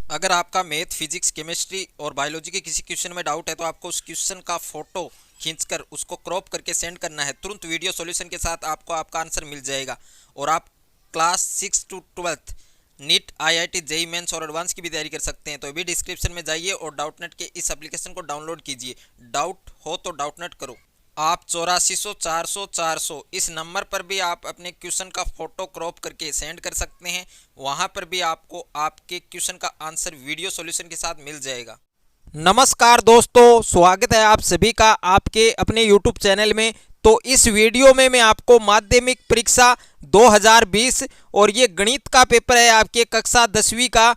अगर आपका math, physics, chemistry और बायोलॉजी के किसी क्वेश्चन में डाउट है तो आपको उस क्वेश्चन का फोटो खींचकर उसको क्रॉप करके सेंड करना है। तुरंत वीडियो सॉल्यूशन के साथ आपको आपका आंसर मिल जाएगा। और आप class 6 to 12 NEET, IIT, JEE mains और एडवांस की भी तैयारी कर सकते हैं। तो अभी डिस्क्रिप्शन में जाइए और डाउटनेट के इस एप्लीकेशन को डाउनलोड कीजिए। डाउट हो तो डाउटनेट करो। आप 8400 400 400 इस नंबर पर भी आप अपने क्वेश्चन का फोटो क्रॉप करके सेंड कर सकते हैं। वहां पर भी आपको आपके क्वेश्चन का आंसर वीडियो सॉल्यूशन के साथ मिल जाएगा। नमस्कार दोस्तों, स्वागत है आप सभी का आपके अपने YouTube चैनल में। तो इस वीडियो में मैं आपको माध्यमिक परीक्षा 2020 और ये गणित का पेपर है आपके कक्षा 10वीं का।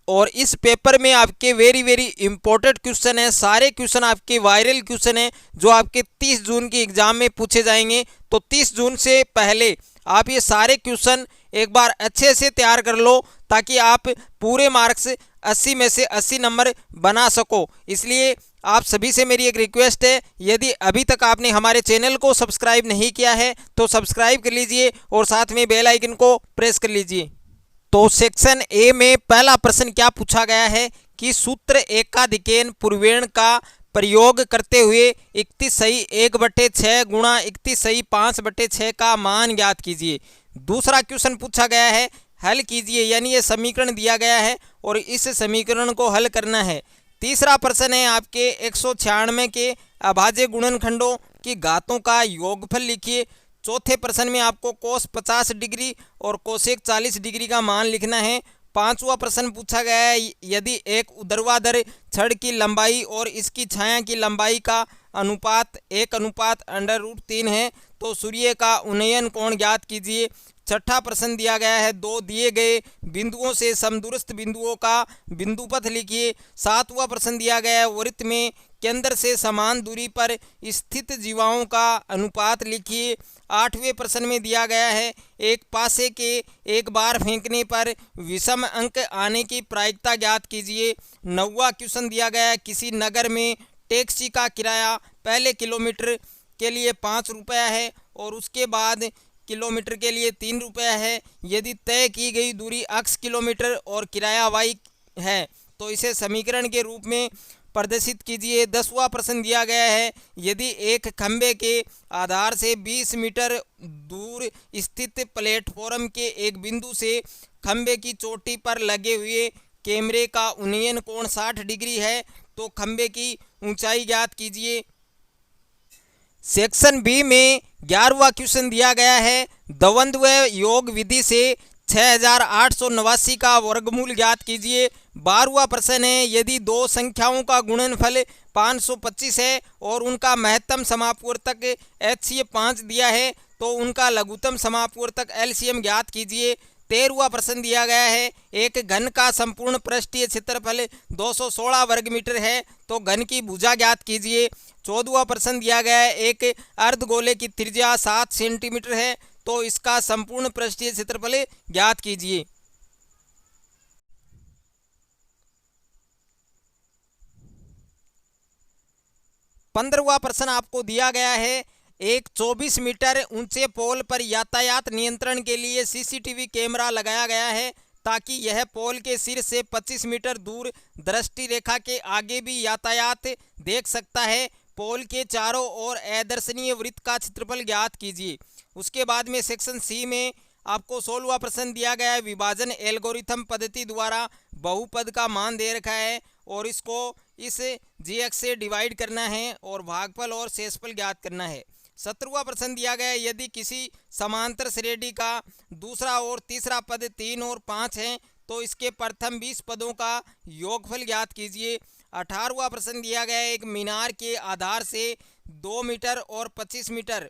और इस पेपर में आपके वेरी इंपॉर्टेंट क्वेश्चन है। सारे क्वेश्चन आपके वायरल क्वेश्चन है जो आपके 30 जून के एग्जाम में पूछे जाएंगे। तो 30 जून से पहले आप ये सारे क्वेश्चन एक बार अच्छे से तैयार कर लो ताकि आप पूरे मार्क्स 80 में से 80 नंबर बना सको। इसलिए आप सभी से मेरी एक रिक्वेस्ट है, यदि अभी तक आपने हमारे चैनल को सब्सक्राइब नहीं किया है तो सब्सक्राइब कर लीजिए और साथ में बेल आइकन को प्रेस कर लीजिए। तो सेक्शन ए में पहला प्रश्न क्या पूछा गया है कि सूत्र एकाधिकेन पूर्वेण का प्रयोग करते हुए 31 सही 1/6 गुणा 31 सही 5/6 का मान ज्ञात कीजिए। दूसरा क्वेश्चन पूछा गया है, हल कीजिए, यानी ये समीकरण दिया गया है और इस समीकरण को हल करना है। तीसरा प्रश्न है आपके 196 के अभाज्य गुणनखंडों की घातों का योगफल लिखिए। चौथे प्रश्न में आपको कोस 50 डिग्री और कोसेक 40 डिग्री का मान लिखना है। पांचवा प्रश्न पूछा गया है, यदि एक ऊर्ध्वाधर छड़ की लंबाई और इसकी छाया की लंबाई का अनुपात 1:√3 है तो सूर्य का उन्नयन कोण ज्ञात कीजिए। छठा प्रश्न दिया गया है, दो दिए गए बिंदुओं से समदूरस्थ बिंदुओं का बिंदुपथ लिखिए। सातवां प्रश्न दिया गया है, वृत्त में केंद्र से समान दूरी पर स्थित जीवाओं का अनुपात लिखिए। आठवें प्रश्न में दिया गया है, एक पासे के एक बार फेंकने पर विषम अंक आने की प्रायिकता ज्ञात कीजिए। नौवां क्वेश्चन दिया गया है, किसी नगर में टैक्सी का किराया पहले किलोमीटर के लिए 5 रुपया है और उसके बाद किलोमीटर के लिए 3 रुपया है। यदि तय की गई दूरी x किलोमीटर और किराया y है तो इसे समीकरण के रूप में प्रदर्शित कीजिए। 10वां प्रश्न दिया गया है, यदि एक खंबे के आधार से 20 मीटर दूर स्थित प्लेटफॉर्म के एक बिंदु से खंबे की चोटी पर लगे हुए कैमरे का उन्नयन कोण 60 डिग्री है तो खंबे की ऊंचाई ज्ञात कीजिए। सेक्शन बी में 11वां क्वेश्चन दिया गया है, द्वंद्व योग विधि से 6889 का वर्गमूल ज्ञात कीजिए। 12वां प्रश्न है, यदि दो संख्याओं का गुणनफल 525 है और उनका महत्तम समापवर्तक HCF 5 दिया है तो उनका लघुत्तम समापवर्तक LCM ज्ञात कीजिए। 13वां प्रश्न दिया गया है, एक घन का संपूर्ण पृष्ठीय क्षेत्रफल 216 वर्ग मीटर है तो घन की भुजा ज्ञात कीजिए। 14वां प्रश्न दिया गया है, एक अर्धगोले की त्रिज्या 7 सेंटीमीटर है तो इसका संपूर्ण पृष्ठीय क्षेत्रफल ज्ञात कीजिए। 15वां प्रश्न आपको दिया गया है, एक 24 मीटर ऊंचे पोल पर यातायात नियंत्रण के लिए CCTV कैमरा लगाया गया है ताकि यह पोल के सिर से 25 मीटर दूर दृष्टि रेखा के आगे भी यातायात देख सकता है। पोल के चारों ओर अदर्शनीय वृत्त का क्षेत्रफल ज्ञात कीजिए। उसके बाद में सेक्शन सी में आपको 16वां प्रश्न दिया गया है, विभाजन एल्गोरिथम पद्धति द्वारा बहुपद का मान दे रखा है और इसको इस GX से डिवाइड करना है और भागफल और शेषफल ज्ञात करना है। 17वां प्रश्न दिया गया है, यदि किसी समांतर श्रेणी का दूसरा और तीसरा पद 3 और 5 हैं तो इसके प्रथम 20 पदों का योगफल ज्ञात कीजिए। 18वां प्रश्न दिया गया है, एक मीनार के आधार से 2 मीटर और 25 मीटर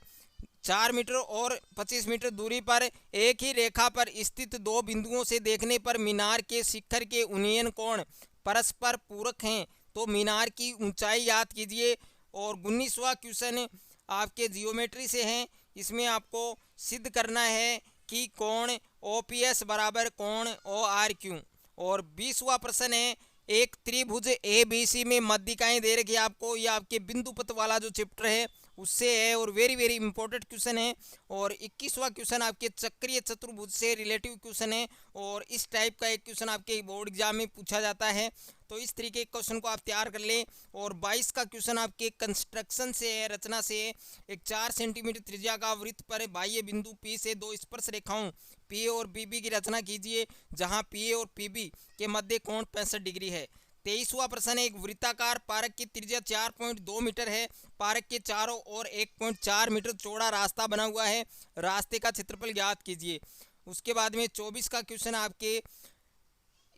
4 मीटर और 25 मीटर दूरी पर एक ही रेखा पर स्थित दो बिंदुओं से देखने पर मीनार के शिखर के उन्नयन कोण परस्पर पूरक हैं तो मीनार की ऊंचाई याद कीजिए। और 19वां क्वेश्चन आपके जियोमेट्री से हैं, इसमें आपको सिद्ध करना है कि कोण OPS बराबर कोण ORQ। और 20वां प्रश्न है, एक त्रिभुज ABC में मध्यिकाएं दे रखी है आपको, यह आपके बिंदुपथ वाला जो चैप्टर है उससे है और वेरी वेरी इंपॉर्टेंट क्वेश्चन है। और 21वां क्वेश्चन आपके चक्रीय चतुर्भुज से रिलेटिव क्वेश्चन है और इस टाइप का एक क्वेश्चन आपके बोर्ड एग्जाम में पूछा जाता है। तो इस तरीके के क्वेश्चन को आप तैयार कर लें। और 22 का क्वेश्चन आपके कंस्ट्रक्शन से है, रचना से है। एक 4 सेंटीमीटर त्रिज्या का वृत्त पर बाह्य बिंदु P से दो स्पर्श रेखाओं P और PB की रचना कीजिए, जहां PA और PB के मध्य कोण 65 डिग्री है। 23वां प्रश्न है, एक वृत्ताकार पार्क की त्रिज्या 4.2 मीटर है। पार्क के चारों ओर 1.4 मीटर चौड़ा रास्ता बना हुआ है। रास्ते का क्षेत्रफल ज्ञात कीजिए। उसके बाद में 24 का क्वेश्चन आपके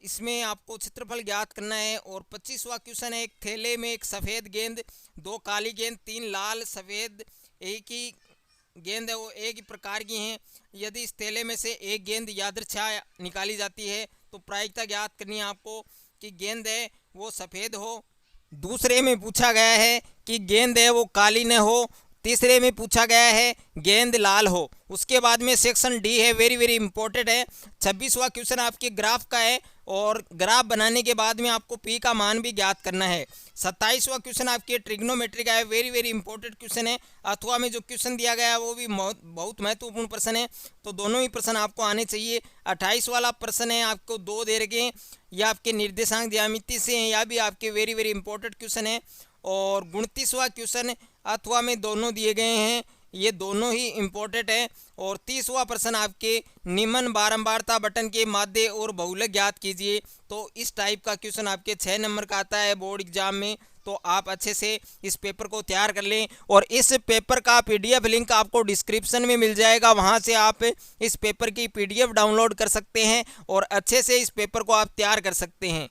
इसमें आपको क्षेत्रफल ज्ञात करना है। और 25वां क्वेश्चन है, एक थैले में एक सफ़ेद गेंद, 2 काली गेंद, 3 लाल सफ़ेद, एक ही गेंद है वो एक ही प्रकार की हैं। यदि इस थैले में से एक गेंद यादृच्छा निकाली जाती है तो प्रायिकता ज्ञात करनी है आपको कि गेंद है वो सफ़ेद हो। दूसरे में पूछा गया है कि गेंद है वो काली न हो। तीसरे में पूछा गया है गेंद लाल हो। उसके बाद में सेक्शन डी है, वेरी वेरी इंपॉर्टेंट है। 26वां क्वेश्चन आपके ग्राफ का है और ग्राफ बनाने के बाद में आपको पी का मान भी ज्ञात करना है। 27वां क्वेश्चन आपके ट्रिग्नोमेट्री का है, वेरी वेरी इंपॉर्टेंट क्वेश्चन है। अथवा में जो क्वेश्चन दिया गया है वो भी बहुत महत्वपूर्ण प्रश्न है, तो दोनों ही प्रश्न आपको आने चाहिए। 28 वाला प्रश्न है, आपको 2 दे रखे हैं, या आपके निर्देशांक ज्यामिति से हैं, या भी आपके वेरी वेरी इंपॉर्टेंट क्वेश्चन है। और 29वां क्वेश्चन अथवा में दोनों दिए गए हैं, ये दोनों ही इम्पोर्टेंट है। और 30वां प्रश्न आपके निम्न बारंबारता बटन के माध्य और बहुलक ज्ञात कीजिए। तो इस टाइप का क्वेश्चन आपके 6 नंबर का आता है बोर्ड एग्जाम में, तो आप अच्छे से इस पेपर को तैयार कर लें। और इस पेपर का PDF लिंक आपको डिस्क्रिप्शन में मिल जाएगा, वहां से आप इस पेपर की PDF डाउनलोड कर सकते हैं और अच्छे से इस पेपर को आप तैयार कर सकते हैं।